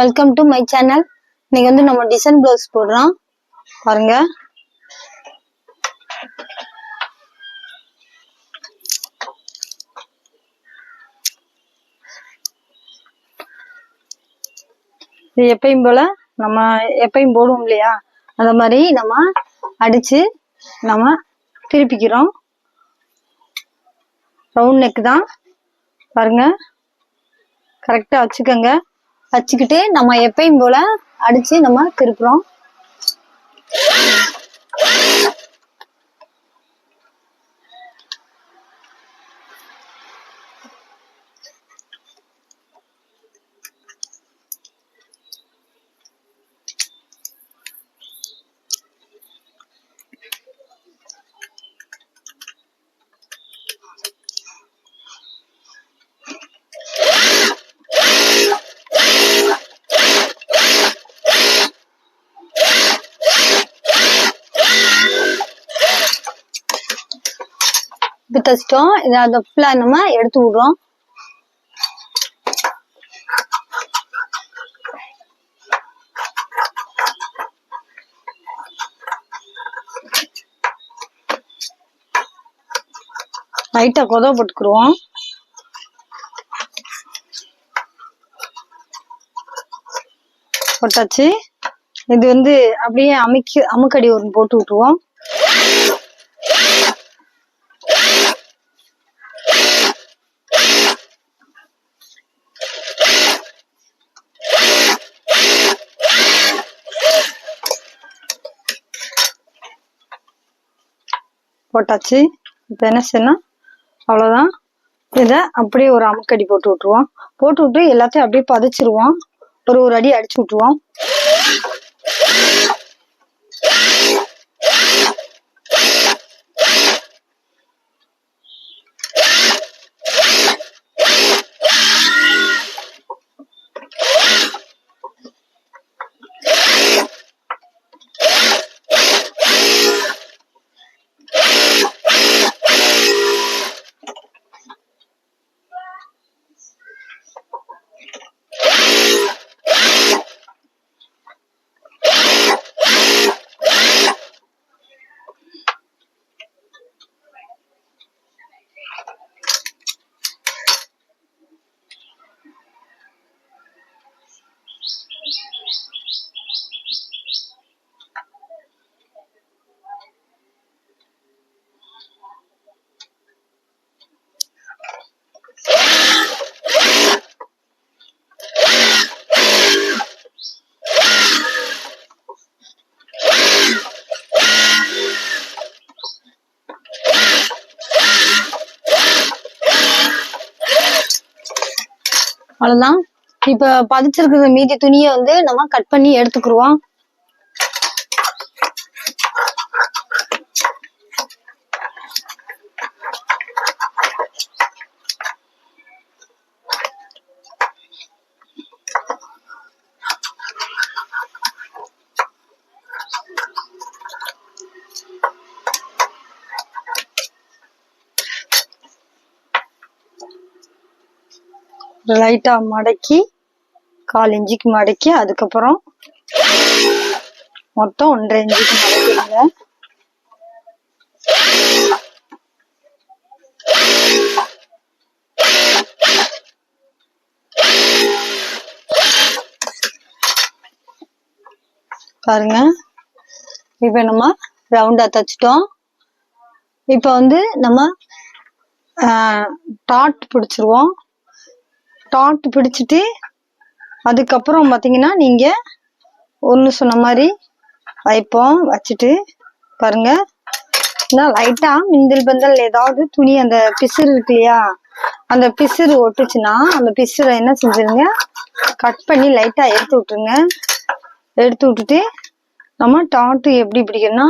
Welcome to my channel. இன்னைக்கு வந்து நம்ம டிசைன் பிளவுஸ் போடுறோம் பாருங்க. இது எப்பயும் போல நம்ம எப்பயும் போடுவோம் இல்லையா, அந்த மாதிரி நம்ம அடிச்சு நம்ம திருப்பிக்கிறோம். ரவுண்ட் நெக் தான் பாருங்க. கரெக்டா வச்சுக்கோங்க. வச்சுக்கிட்டு நம்ம எப்பயும் போல அடிச்சு நம்ம திருப்புறோம். இப்ப தச்சிட்டோம். இதை அந்த ஃபுல்லா நம்ம எடுத்து விடுறோம். லைட்டா கொதவை போட்டுக்குருவோம். போட்டாச்சு. இது வந்து அப்படியே அமுக்கடி ஒரு போட்டு விட்டுருவோம். போட்டாச்சு. இப்ப என்ன செய்யணும், அவ்வளவுதான். இத அப்படியே ஒரு அமுக்கடி போட்டு விட்டுருவோம். போட்டு விட்டு எல்லாத்தையும் அப்படியே பதிச்சிருவோம். ஒரு அடி அடிச்சு விட்டுருவோம். அவ்வளவுதான். இப்ப பதிச்சிருக்கிற மீதி துணியை வந்து நம்ம கட் பண்ணி எடுத்துக்கிருவோம். லைட்டா மடக்கி 1/4 இன்ச்சுக்கு மடக்கி அதுக்கப்புறம் மொத்தம் 1.5 இன்ச்சுக்கு மடக்கிடுங்க. பாருங்க. இப்ப நம்ம ரவுண்டா தச்சிட்டோம். இப்ப வந்து நம்ம டாட் பிடிச்சிருவோம். டாட் பிடிச்சிட்டு அதுக்கப்புறம் பாத்தீங்கன்னா நீங்க ஒண்ணு சொன்ன மாதிரி வைப்போம். வச்சுட்டு பாருங்க, லைட்டா மிந்தல் பந்தல் ஏதாவது துணி அந்த பிசுறு இருக்கு இல்லையா, அந்த பிசுறு ஒட்டுச்சுன்னா அந்த பிசுரை என்ன செஞ்சிருங்க, கட் பண்ணி லைட்டா எடுத்து விட்டுருங்க. எடுத்து விட்டுட்டு நம்ம டாட்டு எப்படி பிடிக்கணும்னா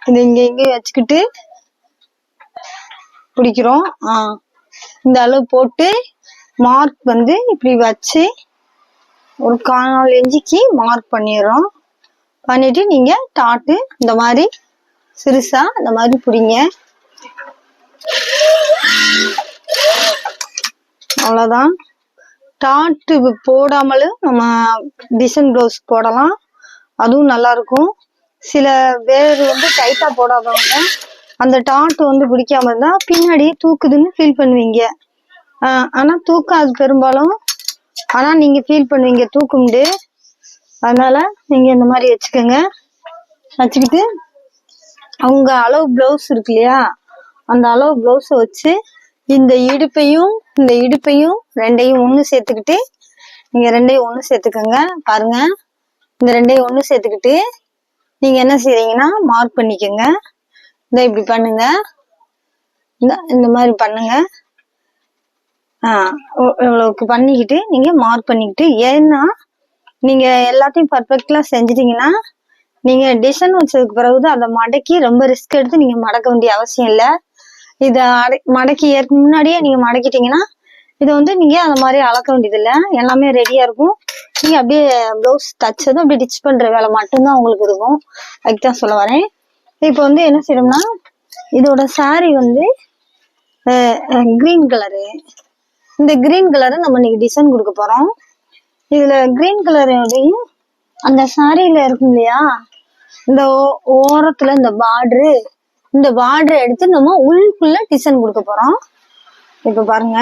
இது இங்க வச்சுக்கிட்டு பிடிக்கிறோம். இந்த அளவு போட்டு மார்க் வந்து இப்படி வச்சு ஒரு 1/4 இன்ச்சுக்கு மார்க் பண்ணிடுறோம். பண்ணிட்டு நீங்க டாட்டு இந்த மாதிரி சிறுசா இந்த மாதிரி பிடிங்க. அவ்வளவுதான். டாட்டு போடாமலும் நம்ம டிசைன் ப்ளவுஸ் போடலாம், அதுவும் நல்லா இருக்கும். சில பேர் வந்து டைட்டா போடாதவங்க அந்த டாட்டு வந்து பிடிக்காம இருந்தா பின்னாடி தூக்குதுன்னு ஃபீல் பண்ணுவீங்க. ஆனா தூக்காது பெரும்பாலும், ஆனா நீங்க ஃபீல் பண்ணுவீங்க தூக்கும்ண்டு. அதனால நீங்க இந்த மாதிரி வச்சுக்கோங்க. வச்சுக்கிட்டு அவங்க அளவு பிளவுஸ் இருக்கு இல்லையா, அந்த அளவு பிளவுஸ வச்சு இந்த இடுப்பையும் ரெண்டையும் ஒண்ணு சேர்த்துக்கிட்டு, நீங்க ரெண்டையும் ஒண்ணு சேர்த்துக்கோங்க. பாருங்க, இந்த ரெண்டையும் ஒண்ணு சேர்த்துக்கிட்டு நீங்க என்ன செய்றீங்கன்னா மார்க் பண்ணிக்கோங்க. இந்த இப்படி பண்ணுங்க, இந்த மாதிரி பண்ணுங்க. இவ்வளவுக்கு பண்ணிக்கிட்டு நீங்க மார்க் பண்ணிக்கிட்டு, ஏன்னா நீங்க எல்லாத்தையும் பர்ஃபெக்ட்லா செஞ்சிட்டீங்கன்னா நீங்க டிசைன் வச்சதுக்கு பிறகு அதை மடக்கி ரொம்ப ரிஸ்க் எடுத்து நீங்க மடக்க வேண்டிய அவசியம் இல்லை. இத மடக்கி முன்னாடியே நீங்க மடக்கிட்டீங்கன்னா இதை வந்து நீங்க அந்த மாதிரி அளக்க வேண்டியது இல்லை, எல்லாமே ரெடியா இருக்கும். நீங்க அப்படியே பிளவுஸ் தச்சதும் அப்படியே டிச் பண்ற வேலை மட்டும்தான் உங்களுக்கு இருக்கும். அதுக்குதான் சொல்ல வரேன். இப்ப வந்து என்ன செய்யணும்னா, இதோட சாரி வந்து கிரீன் கலரு. இந்த கிரீன் கலரை நம்ம இன்னைக்கு டிசைன் கொடுக்க போறோம். இதுல கிரீன் கலரையும் அந்த சாரியில இருக்கும் இல்லையா, இந்த ஓரத்துல இந்த பார்டரை எடுத்து நம்ம உள்ளுக்குள்ள டிசைன் கொடுக்க போறோம். இப்ப பாருங்க,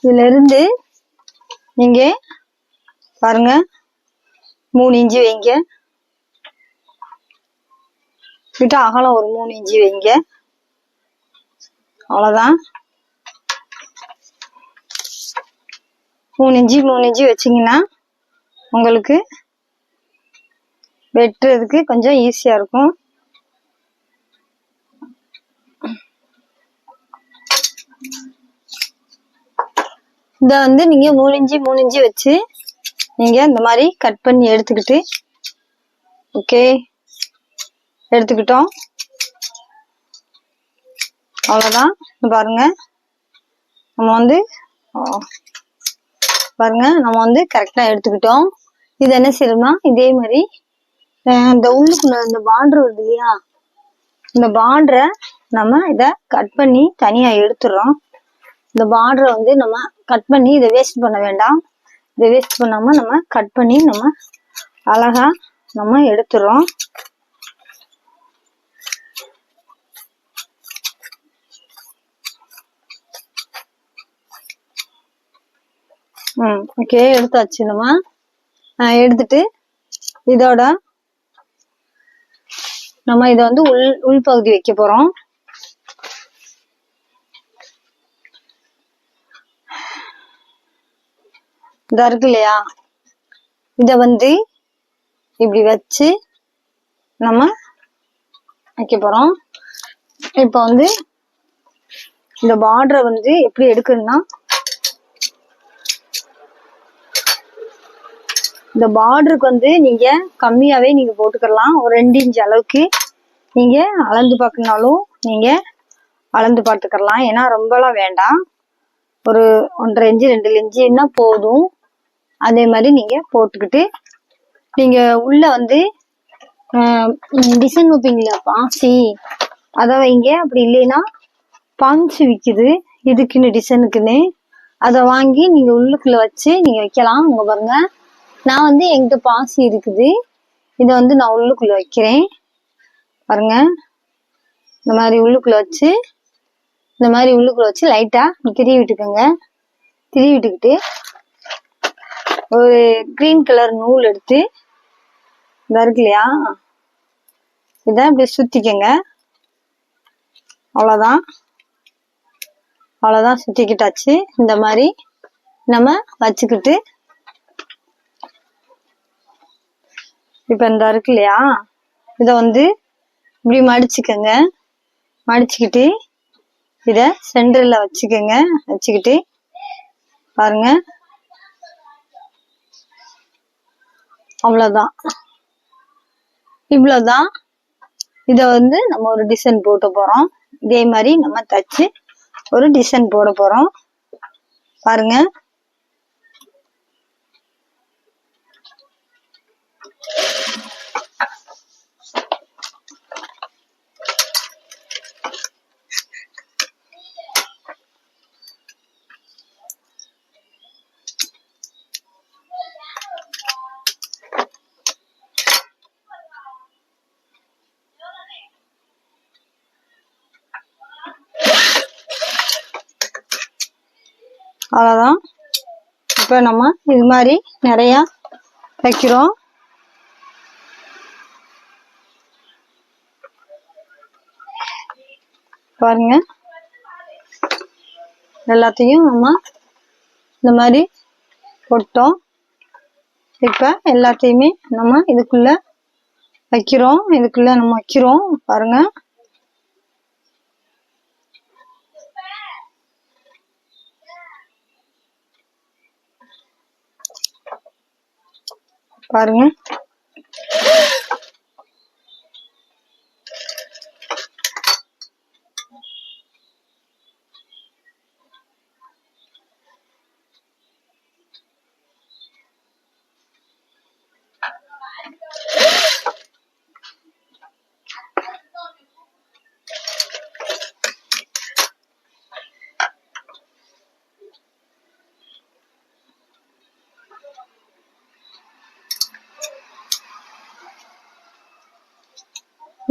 இதுல இருந்து நீங்க பாருங்க 3 இன்ச்சு வைங்க, விட்டா அகலம் ஒரு 3 இன்ச்சு வைங்க. அவ்வளவுதான். 3 இன்ச்சு வச்சீங்கன்னா உங்களுக்கு வெட்டுறதுக்கு கொஞ்சம் ஈஸியா இருக்கும். இத வந்து நீங்க 3 இன்ச்சு வச்சு நீங்க இந்த மாதிரி கட் பண்ணி எடுத்துக்கிட்டு, ஓகே எடுத்துக்கிட்டோம். அவ்வளவுதான். பாருங்க, நம்ம வந்து கரெக்டா எடுத்துக்கிட்டோம். இது என்ன செய்யணும்னா, இதே மாதிரி இந்த உள்ளுக்குள்ள இந்த பார்டர் வருது இல்லையா, இந்த பார்டரை நம்ம இத கட் பண்ணி தனியா எடுத்துடுறோம். இந்த பார்டரை வந்து நம்ம கட் பண்ணி இதை வேஸ்ட் பண்ண வேண்டாம். இதை வேஸ்ட் பண்ணாம நம்ம கட் பண்ணி நம்ம அழகா நம்ம எடுத்துடுறோம். ஓகே, எடுத்தாச்சு. நம்ம எடுத்துட்டு இதோட நம்ம இதை வந்து உள்பகுதி வைக்க போறோம். இதா இருக்கு இல்லையா, இத வந்து இப்படி வச்சு நம்ம வைக்க போறோம். இப்ப வந்து இந்த பார்டரை வந்து எப்படி எடுக்கணும்னா, இந்த பார்டருக்கு வந்து நீங்க கம்மியாவே நீங்க போட்டுக்கலாம். ஒரு 2 இன்ச் அளவுக்கு நீங்க அளந்து பார்க்கணும்னாலும் நீங்க அளந்து பார்த்துக்கலாம். ஏன்னா ரொம்பலாம் வேண்டாம், ஒரு 1.5 இன்ச்சு 2 இன்ச்சுன்னா போதும். அதே மாதிரி நீங்க போட்டுக்கிட்டு நீங்க உள்ள வந்து டிசைன் வைப்பீங்களா, பாசி, அதை வைங்க. அப்படி இல்லைன்னா பாஞ்சு விக்குது இதுக்குன்னு, டிசைனுக்குன்னு. அதை வாங்கி நீங்க உள்ளுக்குள்ள வச்சு நீங்க வைக்கலாம். உங்க பாருங்க, நான் வந்து என்கிட்ட பாசி இருக்குது, இதை வந்து நான் உள்ளுக்குள்ள வைக்கிறேன். பாருங்க, இந்த மாதிரி உள்ளுக்குள்ள வச்சு லைட்டா திருவி விட்டுக்கோங்க. திருவி விட்டுக்கிட்டு ஒரு கிரீன் கலர் நூல் எடுத்து, இதா இருக்கு இல்லையா, இதை இப்படி சுத்திக்கங்க. அவ்வளவுதான் சுத்திக்கிட்டாச்சு. இந்த மாதிரி நம்ம வச்சுக்கிட்டு, இப்ப இந்த இருக்கு இல்லையா, இத வந்து இப்படி மடிச்சுக்கங்க. மடிச்சுக்கிட்டு இத சென்டர்ல வச்சுக்கோங்க. வச்சுக்கிட்டு பாருங்க, அவ்வளவுதான். இவ்வளவுதான். இத வந்து நம்ம ஒரு டிசைன் போட்டு போறோம். இதே மாதிரி நம்ம தச்சு ஒரு டிசைன் போட போறோம். பாருங்க, அவ்வளோதான். இப்போ நம்ம இது மாதிரி நிறையா வைக்கிறோம். பாருங்க, எல்லாத்தையும் நம்ம இந்த மாதிரி போட்டோம். இப்போ எல்லாத்தையுமே நம்ம இதுக்குள்ள வைக்கிறோம். பாருங்க. பாருங்க,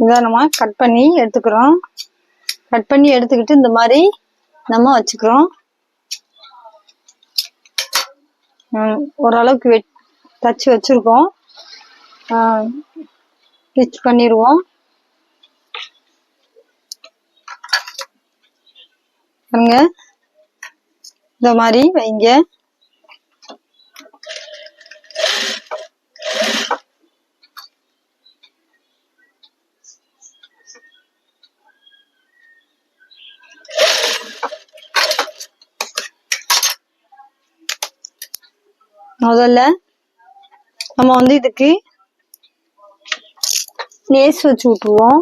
இதை நம்ம கட் பண்ணி எடுத்துக்கிறோம். கட் பண்ணி எடுத்துக்கிட்டு இந்த மாதிரி நம்ம வச்சுக்கிறோம். ஓரளவுக்கு தச்சு வச்சிருக்கோம். ஸ்டிச் பண்ணிடுவோம். பாருங்க, இந்த மாதிரி வைங்க. முதல்ல நம்ம இதுக்கு லேஸ் வச்சு விட்டுருவோம்.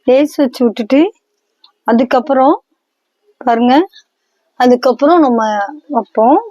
லேஸ் வச்சு விட்டுட்டு அதுக்கப்புறம் பாருங்க, அதுக்கப்புறம் நம்ம வைப்போம்.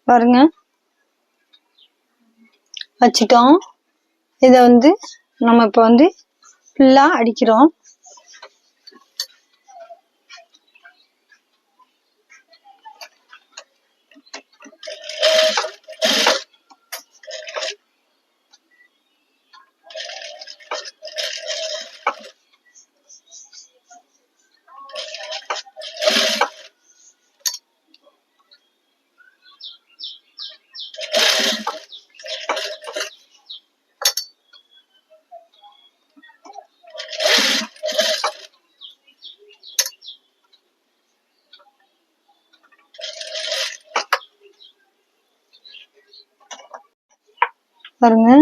பாருங்க, வச்சிட்டோம். இதை நம்ம இப்போ ஃபுல்லா அடிக்கிறோம். பாருங்க,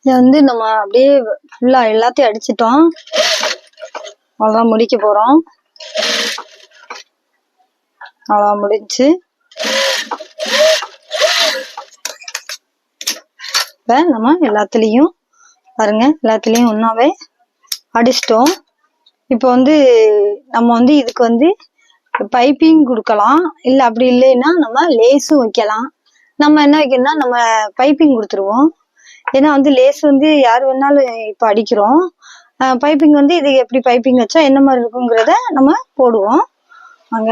இதை நம்ம அப்படியே ஃபுல்லா எல்லாத்தையும் அடிச்சிட்டோம். அவ்வளோதான், முடிக்க போறோம். அவ்வளோதான், முடிஞ்சு. இப்போ நம்ம எல்லாத்துலேயும் பாருங்க, எல்லாத்துலேயும் ஒன்றாவே அடிச்சிட்டோம். இப்போ நம்ம இதுக்கு பைப்பிங் கொடுக்கலாம். இல்லை அப்படி இல்லைன்னா நம்ம லேஸும் வைக்கலாம். நம்ம என்ன வைக்கணும்னா நம்ம பைப்பிங் கொடுத்துருவோம். ஏன்னா லேஸ் யார் வேணாலும் இப்போ அடிக்கிறோம். பைப்பிங் இது எப்படி பைப்பிங் வச்சா என்ன மாதிரி இருக்குங்கிறத நம்ம போடுவோம். வாங்க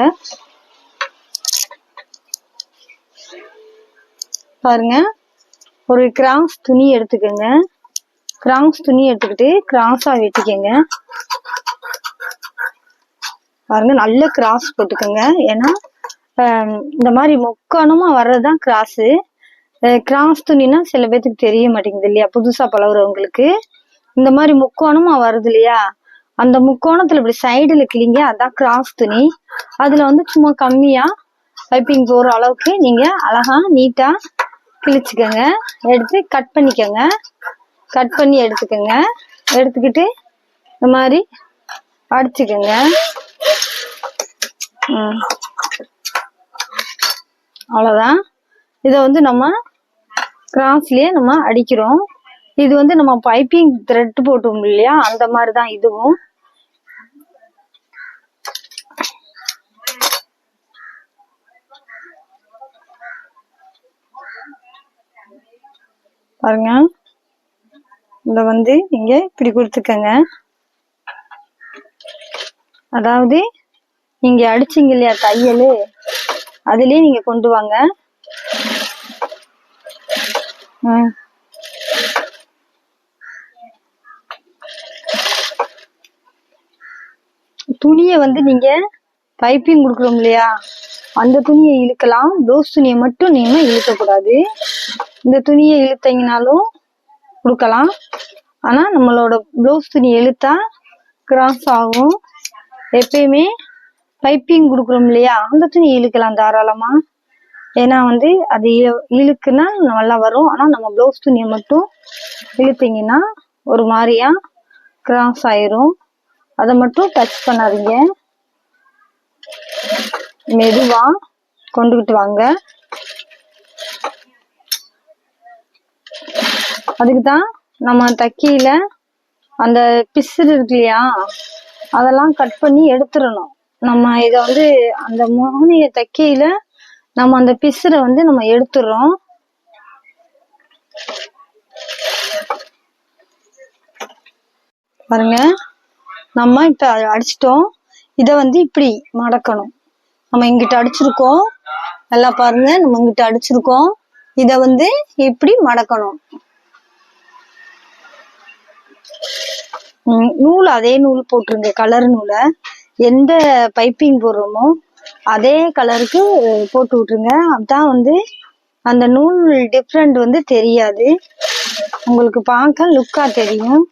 பாருங்க, ஒரு கிராஸ் துணி எடுத்துக்கோங்க. கிராஸ் துணி எடுத்துக்கிட்டு கிராஸா வெட்டிக்கங்க. பாருங்க, நல்ல கிராஸ் போட்டுக்கோங்க. ஏன்னா இந்த மாதிரி முக்கோணமா வர்றதுதான் கிராஸு. கிராஸ் துணினா சில பேத்துக்கு தெரிய மாட்டேங்குது இல்லையா, புதுசா பழகுறவங்களுக்கு. இந்த மாதிரி முக்கோணமா வருது இல்லையா, அந்த முக்கோணத்துல இப்படி சைடுல கிளிங்க, அதான் கிராஸ் துணி. அதுல சும்மா கம்மியா பைப்பிங் போற அளவுக்கு நீங்க அழகா நீட்டா கிழிச்சுக்கோங்க. எடுத்து கட் பண்ணிக்கோங்க. கட் பண்ணி எடுத்துக்கோங்க. எடுத்துக்கிட்டு இந்த மாதிரி அடிச்சுக்கோங்க. அவ்வளவுதான். இதை நம்ம கிராஸ்லயே நம்ம அடிக்கிறோம். இது நம்ம பைப்பிங் த்ரெட் போட்டோம் இல்லையா, அந்த மாதிரிதான் இதுவும். பாருங்க, இத வந்து நீங்க இப்படி கொடுத்துக்கங்க. அதாவது நீங்க அடிச்சீங்க இல்லையா தையல், அதுலயே நீங்க கொண்டு வாங்க. துணியை வந்து நீங்க பைப்பிங் கொடுக்குறோம் இல்லையா, அந்த துணியை இழுக்கலாம். ப்ளவுஸ் துணியை மட்டும் நீங்க இழுக்க கூடாது. இந்த துணியை இழுத்தீங்கனாலும் கொடுக்கலாம். ஆனா நம்மளோட ப்ளவுஸ் துணி இழுத்தா கிராஸ் ஆகும். எப்பயுமே பைப்பிங் கொடுக்குறோம் இல்லையா, அந்த துணி இழுக்கலாம் தாராளமா. ஏன்னா வந்து அது இழுக்குன்னா நல்லா வரும். ஆனா நம்ம ப்ளவுஸ் துணியை மட்டும் இழுத்தீங்கன்னா ஒரு மாதிரியா கிராஸ் ஆயிரும். அதை மட்டும் டச் பண்ணாதீங்க. மெதுவா கொண்டுகிட்டு வாங்க. அதுக்குதான் நம்ம தைக்கையில அந்த பிசுறு இருக்கு இல்லையா, அதெல்லாம் கட் பண்ணி எடுத்துடணும். நம்ம இத வந்து அந்த முகனைய தைக்கையில நம்ம அந்த பிசுரை வந்து நம்ம எடுத்துடுறோம். பாருங்க, நம்ம இப்ப அடிச்சிட்டோம். இத வந்து இப்படி மடக்கணும். நம்ம இங்கிட்ட அடிச்சிருக்கோம், நல்லா பாருங்க, நம்ம இங்கிட்ட அடிச்சிருக்கோம். இத வந்து இப்படி மடக்கணும். நூல் அதே நூல் போட்டுருங்க, கலர் நூலை. எந்த பைப்பிங் போடுறோமோ அதே கலருக்கு போட்டு விட்டுருங்க. அதான் வந்து அந்த நூல் டிஃப்ரெண்ட் வந்து தெரியாது, உங்களுக்கு பார்க்க லுக்கா தெரியும்.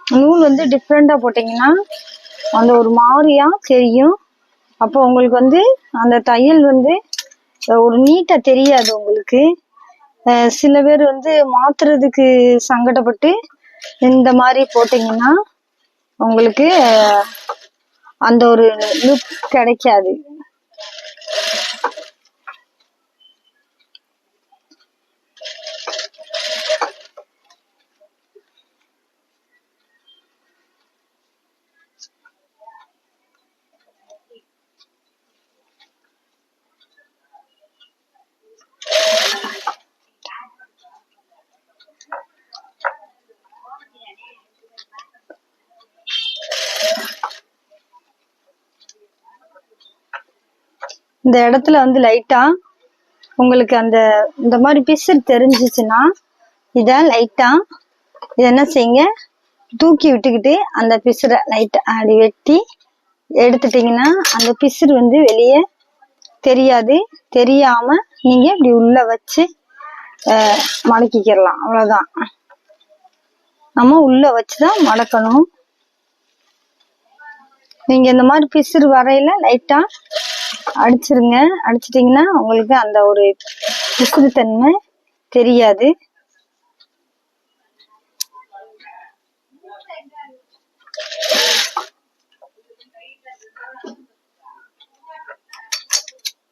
நூல் வந்து டிஃப்ரெண்டா போட்டீங்கன்னா அந்த ஒரு மாதிரியா தெரியும். அப்போ உங்களுக்கு வந்து அந்த தையல் வந்து ஒரு நீட்டா தெரியாது உங்களுக்கு. சில பேர் வந்து மாத்துறதுக்கு சங்கடப்பட்டு இந்த மாதிரி போட்டீங்கன்னா உங்களுக்கு அந்த ஒரு லுக் கிடைக்காது. இந்த இடத்துல வந்து லைட்டா உங்களுக்கு அந்த இந்த மாதிரி பிசுறு தெரிஞ்சிச்சுன்னா இத லைட்டா இது என்ன செய்யுங்க, தூக்கி விட்டுக்கிட்டு அந்த பிசுரை லைட்டா அப்படி வெட்டி எடுத்துட்டீங்கன்னா அந்த பிசுறு வந்து வெளியே தெரியாது. தெரியாம நீங்க இப்படி உள்ள வச்சு மடக்கிக்கிறலாம். அவ்வளவுதான். நம்ம உள்ள வச்சுதான் மடக்கணும். நீங்க இந்த மாதிரி பிசுறு வரையில லைட்டா அடிச்சிருங்க. அடிச்சிட்டீங்கன்னா உங்களுக்கு அந்த ஒரு பிசுறு தன்மை தெரியாது.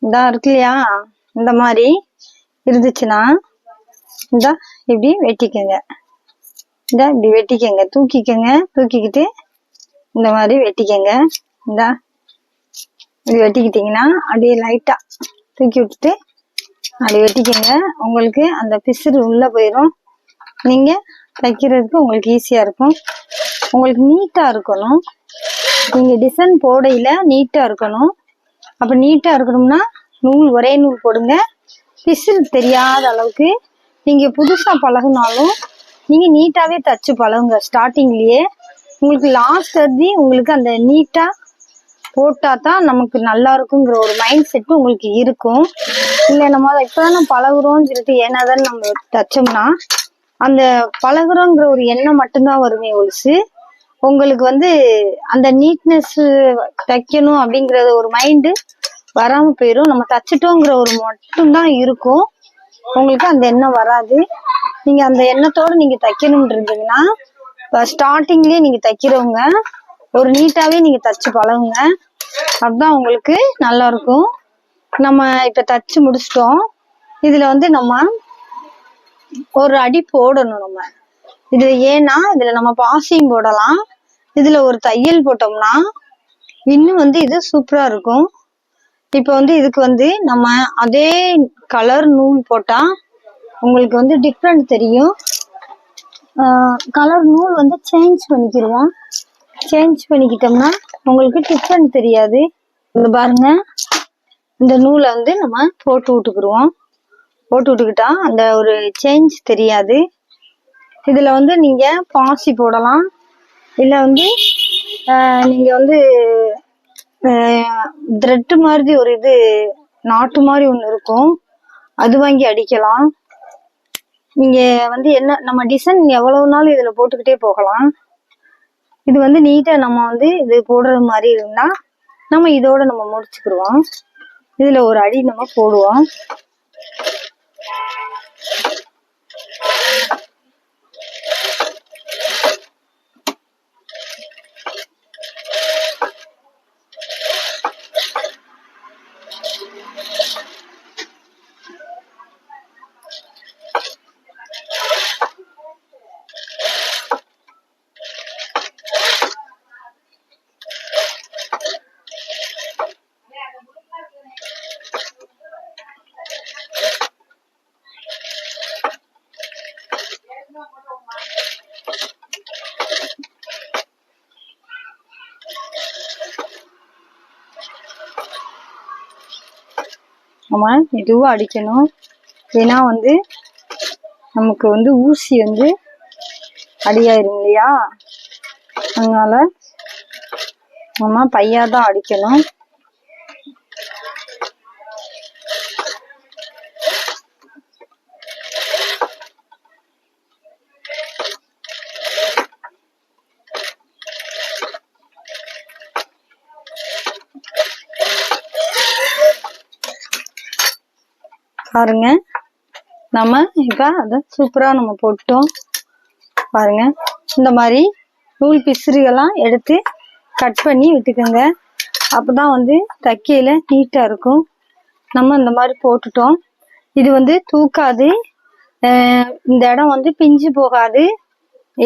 இதா இருக்கு இல்லையா, இந்த மாதிரி இருந்துச்சுன்னா இந்த இப்படி வெட்டிக்கங்க. இந்த இப்படி வெட்டிக்கங்க, தூக்கிக்கங்க. தூக்கிக்கிட்டு இந்த மாதிரி வெட்டிக்கங்க. இந்த இப்படி வெட்டிக்கிட்டீங்கன்னா அப்படியே லைட்டா தூக்கி விட்டுட்டு அப்படி வெட்டிக்கங்க. உங்களுக்கு அந்த பிசுறு உள்ள போயிடும். நீங்க தைக்கிறதுக்கு உங்களுக்கு ஈஸியா இருக்கும். உங்களுக்கு நீட்டா இருக்கணும். நீங்க டிசைன் போடையில நீட்டா இருக்கணும். அப்ப நீட்டா இருக்கணும்னா நூல் ஒரே நூல் போடுங்க. பிசுறு தெரியாத அளவுக்கு. நீங்க புதுசா பழகுனாலும் நீங்க நீட்டாவே தச்சு பழகுங்க ஸ்டார்டிங்லயே. உங்களுக்கு லாஸ்ட் வரைக்கும் உங்களுக்கு அந்த நீட்டா போட்டா தான் நமக்கு நல்லா இருக்குங்கிற ஒரு மைண்ட் செட் உங்களுக்கு இருக்கும். இல்ல நம்ம இப்பதான் பழகுறோம்னு சொல்லிட்டு ஏனாதான் நம்ம தச்சோம்னா அந்த பழகுறோங்கிற ஒரு எண்ணம் மட்டும்தான் வருமே ஒழிச்சு உங்களுக்கு வந்து அந்த நீட்னஸ் தைக்கணும் அப்படிங்கிற ஒரு மைண்டு வராம போயிடும். நம்ம தச்சிட்டோங்கிற ஒரு மட்டும்தான் இருக்கும், உங்களுக்கு அந்த எண்ணம் வராது. நீங்க அந்த எண்ணத்தோட நீங்க தைக்கணும்னு இருந்தீங்கன்னா ஸ்டார்டிங்லயே நீங்க தைக்கிறவங்க ஒரு நீட்டாவே நீங்க தச்சு பழகுங்க. அதுதான் உங்களுக்கு நல்லா இருக்கும். நம்ம இப்ப தச்சு முடிச்சிட்டோம். இதுல வந்து நம்ம ஒரு அடி போடணும். நம்ம இதுல ஏன்னா இதுல நம்ம பாசியும் போடலாம். இதுல ஒரு தையல் போட்டோம்னா இன்னும் வந்து இது சூப்பரா இருக்கும். இப்போ வந்து இதுக்கு வந்து நம்ம அதே கலர் நூல் போட்டா உங்களுக்கு வந்து டிஃப்ரெண்ட் தெரியும். கலர் நூல் வந்து சேஞ்ச் பண்ணிக்கிடுவோம். சேஞ்ச் பண்ணிக்கிட்டோம்னா உங்களுக்கு டிஃப்ரெண்ட் தெரியாது. இந்த பாருங்க, இந்த நூலை வந்து நம்ம போட்டு விட்டுக்கிடுவோம். போட்டு விட்டுக்கிட்டா அந்த ஒரு சேஞ்ச் தெரியாது. இதுல வந்து நீங்க பாசி போடலாம், இல்ல வந்து நீங்க வந்து த்ரெட் மாதிரி ஒரு இது நாட்டு மாதிரி ஒன்று இருக்கும், அது வாங்கி அடிக்கலாம். நீங்க வந்து என்ன நம்ம டிசைன் எவ்வளவு நாள் இதுல போட்டுக்கிட்டே போகலாம். இது வந்து நீட்டா நம்ம வந்து இது போடுறது மாதிரி இருந்தா நம்ம இதோட நம்ம முடிச்சுக்கிடுவோம். இதுல ஒரு அடி நம்ம போடுவோம். நம்ம மெதுவாக அடிக்கணும். ஏன்னா வந்து நமக்கு வந்து ஊசி வந்து அடியாயிரும் இல்லையா, அதனால நம்ம பையாதான் அடிக்கணும். பாருங்க, நம்ம இப்ப அத சூப்பரா நம்ம போட்டோம். பாருங்க, இந்த மாதிரி நூல் பிசுறுகள்லாம் எடுத்து கட் பண்ணி விட்டுக்கோங்க. அப்பதான் வந்து தைக்கையில நீட்டா இருக்கும். நம்ம இந்த மாதிரி போட்டுட்டோம். இது வந்து தூக்காது, இந்த இடம் வந்து பிஞ்சு போகாது,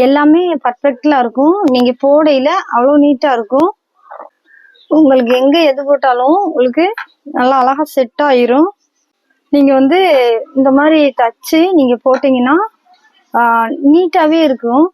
எல்லாமே பர்ஃபெக்ட்ல இருக்கும். நீங்க போடையில அவ்வளவு நீட்டா இருக்கும். உங்களுக்கு எங்க எது போட்டாலும் உங்களுக்கு நல்லா அழகா செட் ஆயிரும். நீங்க வந்து இந்த மாதிரி தச்சு நீங்க போட்டீங்கன்னா நீட்டாவே இருக்கும்.